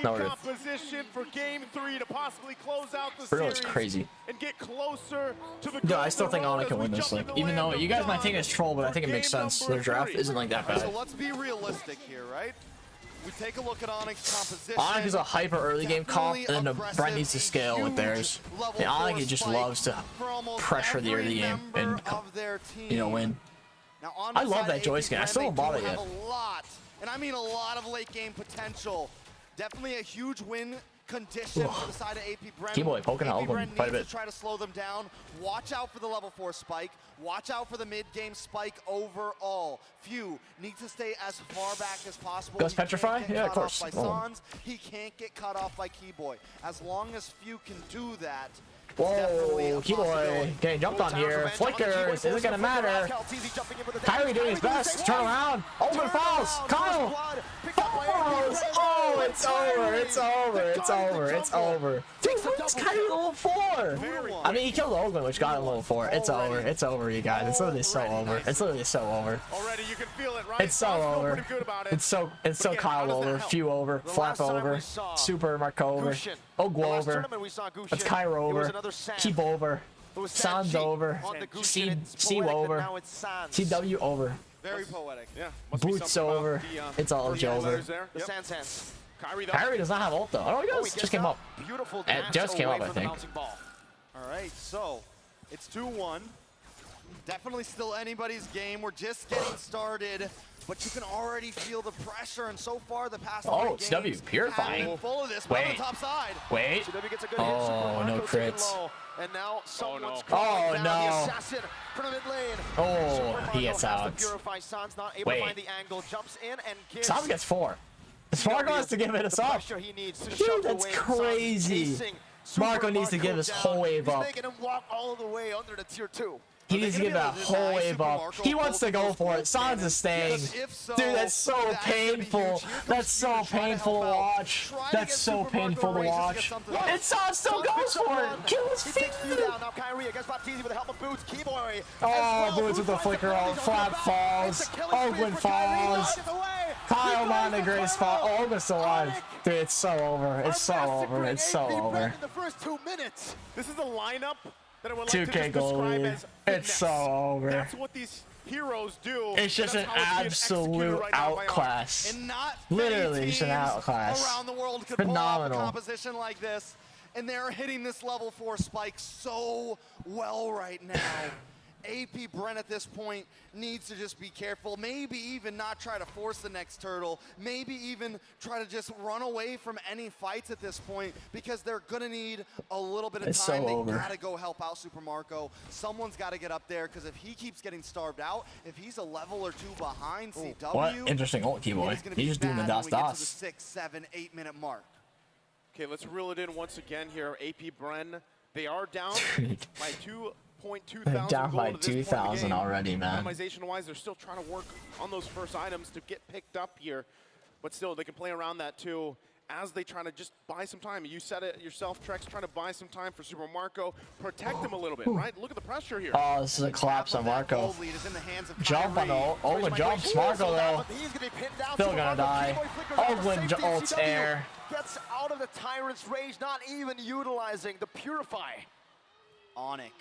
No, composition for game 3 to possibly close out the Bruno series is crazy. and get closer to the Yeah, I still think Onic can win this. Like, even though you guys might think it's troll, but I think it makes sense. Their draft isn't like that bad. So let's be realistic here, right? We take a look at Onic's composition. Onic is a hyper early game comp, and then Bren needs to scale with theirs. And Onic just loves to pressure the early game and, you know, win. Now, on I love that joy skin. I still haven't bought it yet. A lot, and I mean a lot of late game potential. Definitely a huge win condition for the side of AP Bren. Keyboy poking out Bren quite a bit. needs to try to slow them down. Watch out for the level 4 spike. Watch out for the mid-game spike overall. Few needs to stay as far back as possible. Ghost Petrify? Yeah, of course. He can't get cut off by Keyboy. As long as Few can do that, whoa, Keyboy getting jumped on here. Flickers, isn't gonna matter. Kyrie doing his best. Turn around. Open falls. Kyle falls. Oh, it's over. It's over. It's over. It's over. Dude, it's Kyrie level 4. I mean, he killed Ogun, which got him level 4. It's over. It's over, you guys. It's literally so over. It's literally so over. Already you can feel it, right? It's so over. It's so Kyle over. Few over. Flap over. Super Marco over. Ogu over. That's Kyro over. Keep over. Sans over. C over. CW over. Very poetic. Yeah. Boots over. It's all over. Kyrie does not have ult though. Oh, he does. Just came up. It just came up, I think. All right, so it's 2-1. Definitely still anybody's game. We're just getting started, but you can already feel the pressure. And so far, the past CW purifying. Full of this. Wait. Top side. Wait. Oh, no crits. And now someone's oh no. The assassin from the mid lane. Oh, he gets out. Wait. Sans gets 4. Smargo has to give it us up. Dude, that's crazy. Marco needs to give his whole wave up. He needs to give that whole wave up. He wants to go for it. Sans is staying. Dude, that's so painful. That's so painful to watch. That's so painful to watch. And Sans still goes for it. Kill his feet. Oh, Boots with the flicker out. Flap falls. Ogun falls. Kyle Monte Grace fall. Oh, Ogun's still alive. Dude, it's so over. It's so over. It's so over. This is the lineup that I would like 2K to just goalie. as it's so over. That's what these heroes do. It's just an absolute outclass. Literally just an outclass. Around the world could phenomenal. Pull off a composition like this, and they're hitting this level 4 spike so well right now. AP Bren at this point needs to just be careful, maybe even not try to force the next turtle, maybe even try to just run away from any fights at this point, because they're gonna need a little bit of time. They gotta go help out Super Marco. Someone's gotta get up there, because if he keeps getting starved out, if he's a level or 2 behind CW, what interesting ult, Keyboy. He's just doing the DOS. 6, 7, 8 minute mark. Okay, let's reel it in once again here. AP Bren, they are down by 2.2 thousand. Down by 2,000 already, man. Minimization-wise, they're still trying to work on those first items to get picked up here, but still they can play around that too as they try to just buy some time. You said it yourself, Trex, trying to buy some time for Super Marco, protect him a little bit, right? Look at the pressure here. Oh, this is a collapse on Marco. Jump on ult. Ogun jumps. Marco though, still gonna die. Ogun ults air. Gets out of the Tyrant's rage, not even utilizing the Purify. Onic.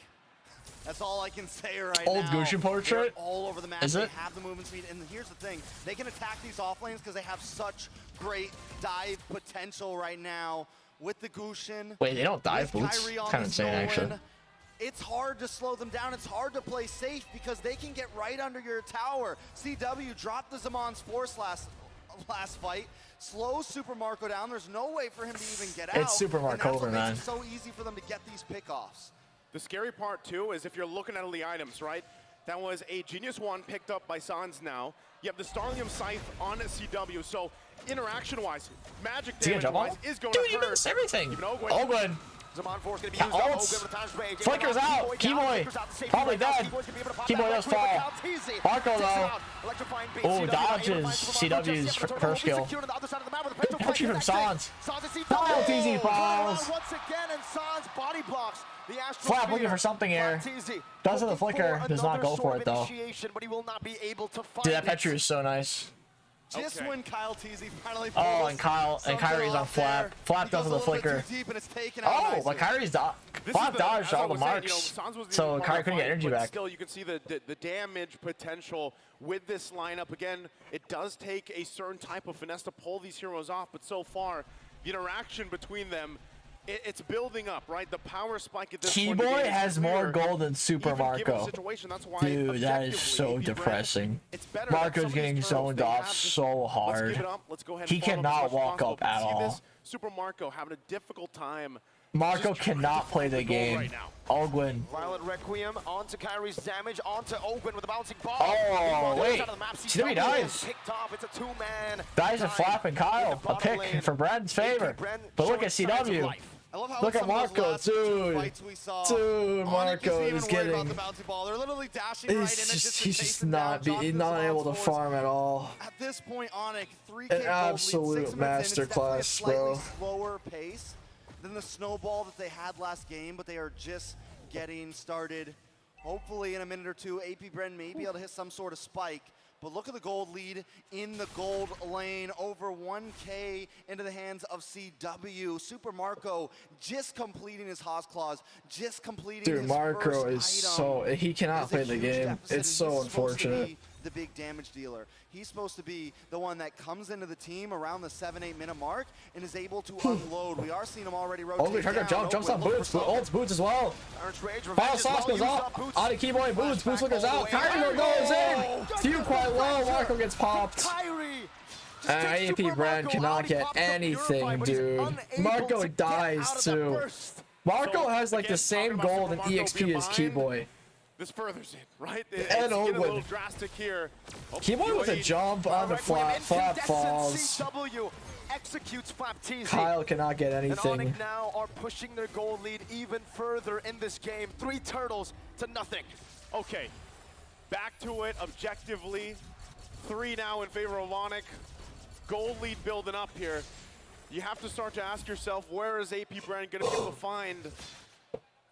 That's all I can say right Old now. Gusion portrait? They're all over the map. Is it? They have the movement speed, and here's the thing. They can attack these off lanes because they have such great dive potential right now with the Gusion. Wait, they don't dive boots? Kind of insane, actually. It's hard to slow them down. It's hard to play safe because they can get right under your tower. CW dropped the Zamon's Force last fight. Slows Super Marco down. There's no way for him to even get out. It's Super Marco over, man. It's so easy for them to get these pickoffs. The scary part too is if you're looking at all the items, right? That was a Genius Wand picked up by Sans now. You have the Starlium Scythe on CW, so interaction-wise, magic damage-wise is going to hurt. Dude, you missed everything. Ogun. Zaman Force gonna be used up. Flicker's out. Keyboy probably dead. Keyboy does fall. Marco though. Oh, dodges CW's first kill. Pushing from Sans. Oh, TZ falls. Once again, and Sans body blocks. Flap looking for something here. Does the flicker. Does not go for it though. But he will not be able to find Dude, that Petru is so nice. Just Okay. when Kyle Teasy finally Oh, pulls and Kyrie's on up Flap. there, Flap he does goes the a little bit flicker. too deep and it's taken out Oh, nicely. but Kyrie's Flap As dodged I all the was saying, marks. Sans was the So only part Kyrie of couldn't the get fight, energy but back. Still, you can see the damage potential with this lineup. Again, it does take a certain type of finesse to pull these heroes off, but so far, the interaction between them, it's building up, right? The power spike at this point in the Keyboy game is has more clear. gold than Super Even given the Marco. situation, that's why Dude, that is objectively, so AP Bren, depressing. it's better that Marco's some of these getting turtles, zoned they off have just- so Let's hard. give it up. Let's go ahead and He follow up as cannot much as walk possible. up But at see all. this Super Marco having a difficult time. Marco just trying to cannot play find the goal game. right now. Ogwin. Violet Requiem onto Kyrie's damage, onto Ogwin with a bouncing ball. Oh, Meanwhile, the other wait. side of the map, CW CW dies. Picked off. It's a two-man. Dies a time Flap and in Kyle. the A bottom pick lane. for Bren's favor. Bren But look at showing signs of CW. life. I love how Look at some of those Marco, last two dude. fights we saw, Dude, Onic Marco isn't even is worried getting- about the bouncy ball. They're literally dashing right in and It's just just, he's chasing just down not Jonathan not able to Savant's farm at all. force. At this point, Onic, 3K An gold lead, absolute 6 minutes in. It's definitely a masterclass, slightly bro. slower pace than the snowball that they had last game, but they are just getting started. Hopefully in a minute or two, AP Bren may be able to hit some sort of spike. But look at the gold lead in the gold lane, over 1K into the hands of CW. Super Marco just completing his Haas Claws, just completing Dude, his Marco first is item. so he cannot It is a play the huge game. deficit, It's and so he's supposed to unfortunate. be the big damage dealer. He's supposed to be the one that comes into the team around the 7-8 minute mark and is able to unload. We are seeing him already rotate Ogwin trying to down. jump, jumps on Ogwin looking Boots, for something. ults Boots as well. Tyrant's Rage, Final revenge is sauce well goes used off. on Boots. On the Keyboy, Boots Flashback lookers all the out. way. Kyrie goes in. Few quite low. Marco gets popped. Kyrie. Just And takes AP Super Bren Marco cannot out. He get pops up anything, Purify, but he's dude. unable Marco to get dies out of the too. burst. Marco So, has like again, the same talking about gold and Super Marco EXP being as behind, Keyboy. This furthers it, right? It's And getting a Ogwin. little drastic here. Oh, Keyboy with a jump on the Requiem flap incandescent falls. CW executes Flap Teasy. Kyle cannot get And anything. Onic now are pushing their goal lead even further in this game. 3 turtles to nothing. Okay, back to it objectively. 3 now in favor of Onic. Gold lead building up here. You have to start to ask yourself, where is AP Bren going to be able to find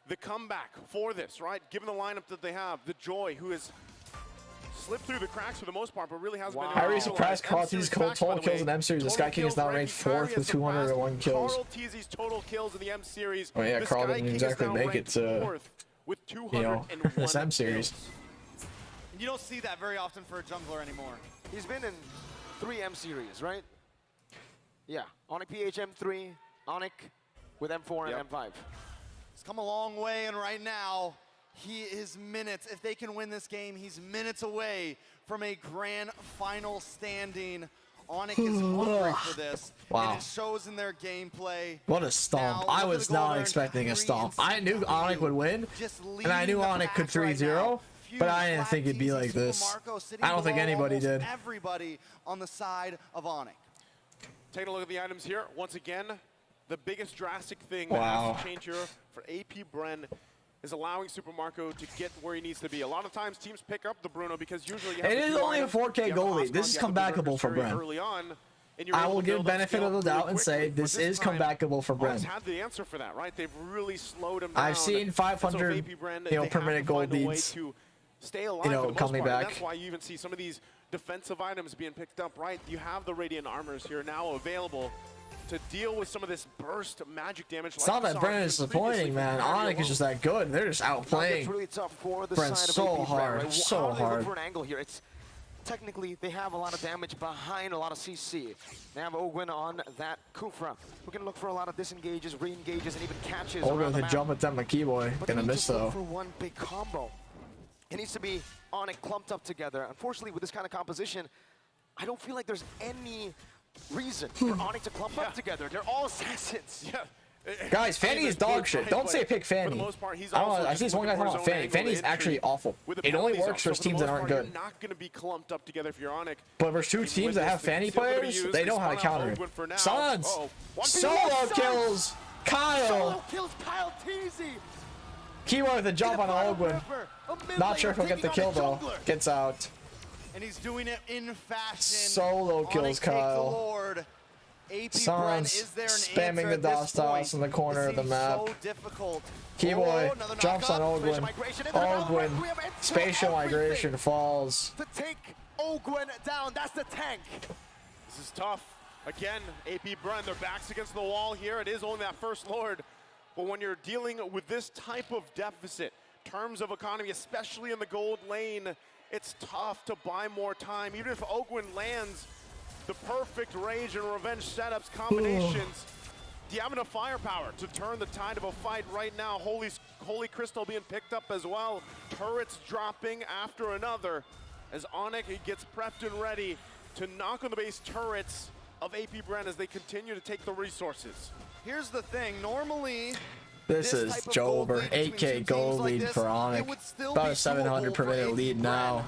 the comeback for this, right? Given the lineup that they have, the Joy, who has slipped through the cracks for the most part, but really hasn't been able to Kyrie utilize. surpassed Carl M-Series T's back, by total the kills way. in M Series. The Total Sky King is kills now ranking. ranked Kyrie 4th has with 201 surpassed kills. Carl Teasy's total kills in the M Series. Oh yeah, The Carl Sky didn't King is exactly now make it ranked to, 4th with you know, 201 this M Series. kills. You don't see that very often for a jungler anymore. He's been in 3 M series, right? Yeah, Onic PH M3, Onic with M4 and M5. He's come a long way, and right now, he is minutes. If they can win this game, he's minutes away from a grand final standing. Onic is hungry for this, Wow. and it shows in their gameplay. What a stomp. Now, I look at was the goal not there, expecting a Kyrie stomp. and I knew CW Onic would win, just and I knew leading the Onic could pack right 3-0, now. but I Few didn't think it'd be Flat like Super this. Marco sitting I don't think below anybody almost did. Everybody on the side of Onic. Taking a look at the items here. Once again, the biggest drastic thing Wow. that has to change here for AP Bren is allowing Super Marco to get where he needs to be. A lot of times teams pick up the Bruno because usually you have It the is two only a items, 4K you have the goalie. Oscar, This is you have the comebackable for Berserker Bren. early on, and you're I able will to give build up benefit skill of the really doubt and say quickly. But this is time, comebackable for Onis Bren. had the answer for that, right? They've really slowed him down. I've seen And 500, so AP Bren, you know, they per have minute to gold find a way leads, to stay alive you know, for the most coming part. And back. that's why you even see some of these defensive items being picked up, right? You have the Radiant Armors here now available to deal with some of this burst magic damage. It's not that Bren is disappointing, man. Onic is just that good. They're just It's outplaying. really tough for the Bren's side of so AP Bren, hard, right? so How do they look hard. for an angle here? It's technically they have a lot of damage behind a lot of CC. They have Ogwin on that Kufra. We're gonna look for a lot of disengages, re-engages, and even catches. Olga around the with a map. jump at them, Keyboy. But they Gonna need miss to look though. for one big combo. It needs to be Onic clumped up together. Unfortunately, with this kind of composition, I don't feel like there's any reason for Onic to clump up together. They're all assassins. Yeah. Guys, Fanny is dog shit. Don't say pick For the Fanny. most part, he's I don't also know. I just see this one guy looking talking for about his Fanny. own angle Fanny's to actually entry awful. with the It only penalties works up. versus So for the teams that most aren't part, good. You're not going to be clumped up together if you're Onic. But versus two Even teams with that this, have Fanny still gonna players, use- they know how to spun out counter Ogwin for now. it. Sons, Uh-oh. 1v1 solo Sons. kills. Kyle. Solo kills Kyle Teasy. Keyboy with a jump on Ogwin. Not sure if he'll get the kill though. Gets out. And he's doing it in fashion. Solo Onic kills takes the Kyle. Lord. AP Bren, Sons is there an spamming answer the at this DOS toss point? in the corner This of the seems map. So difficult. Keyboy another jumps on knockup. Ogwin. Migration into the Ogwin. Requiem into Spatial everything. migration falls. To take Ogwin down. That's the tank. This is tough. Again, AP Bren, their backs against the wall here. It is only that first Lord. But when you're dealing with this type of deficit, terms of economy, especially in the gold lane, it's tough to buy more time. Even if Ogwyn lands the perfect rage and revenge setups, combinations, do you have enough firepower to turn the tide of a fight right now? Holy Crystal being picked up as well. Turrets dropping after another as Onic gets prepped and ready to knock on the base turrets of AP Bren as they continue to take the resources. Here's the thing, normally This is over. 8K gold lead for Onic. About a 700 per minute lead now.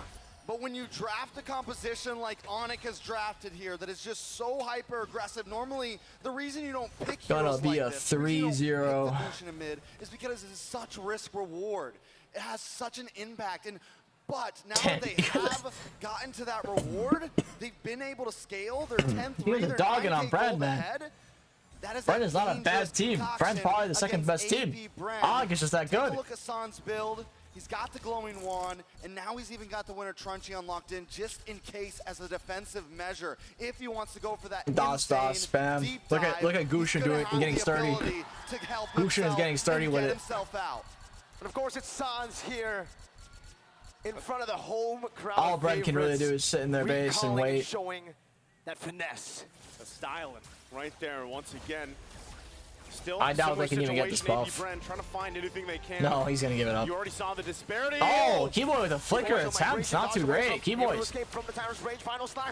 But when you draft a composition like Onic has drafted here that is just so hyper aggressive, normally the reason you don't pick heroes Gonna be like a this, the reason you don't 3-0. pick the Gusion in mid, is because it is such risk reward. It has such an impact. But now that they have gotten to that reward, they've been able to scale. They're 10-3. He was a dogging on Bren, man. Bren is not a bad team. Bren's probably the second best team. Onic is just that good. Take a look at San's build. He's got the glowing wand, and now he's even got the winter Truncheon locked in just in case as a defensive measure. If he wants to go for that DOS spam. deep Look dive, at Gusion doing he's gonna getting have the sturdy. ability to help Gusion is getting sturdy and with get it. himself out. And of course, it's Sans here in front of the home crowd. All Bren can really do is sit in their base and wait. Showing that finesse. The styling right there once again. Still, I doubt they can even get this buff. Bren trying to find anything they can. No, he's gonna give it up. You already saw the disparity. Oh, Keyboy with a flicker attempt. Not too great. Keyboy's.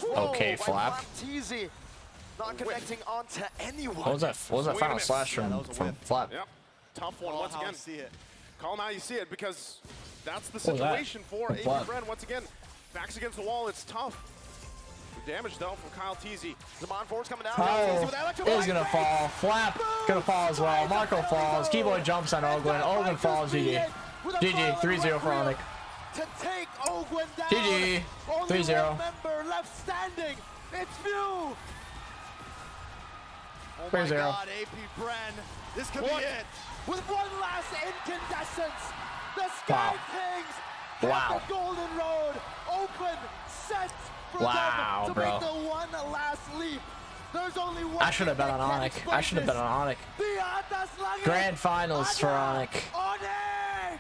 Okay, Flap. Teasy not connecting onto anyone. What was that? What was that final slash from Flap? Yep. Tough one once again. See it. Call him how you see it because that's the What was that? situation for AP Bren. Once again, backs against the wall. It's tough. The damage though from Kyle Teasy. Zaman Ford's coming down. Oh, is gonna fall. Flap gonna fall as well. Marco falls. Keyboy jumps on Ogwyn. Ogwyn falls. GG. GG. 3-0 for Onic. To take Ogwyn down. GG. 3-0. Member left standing. It's View. Oh my 3-0. God, AP Bren. This could be it. With one last incandescence, the Sky Kings have the golden road open, set for them to make the one last leap. There's only one. I should have bet on Onic. I should have bet on Onic. Grand finals for Onic. Onic!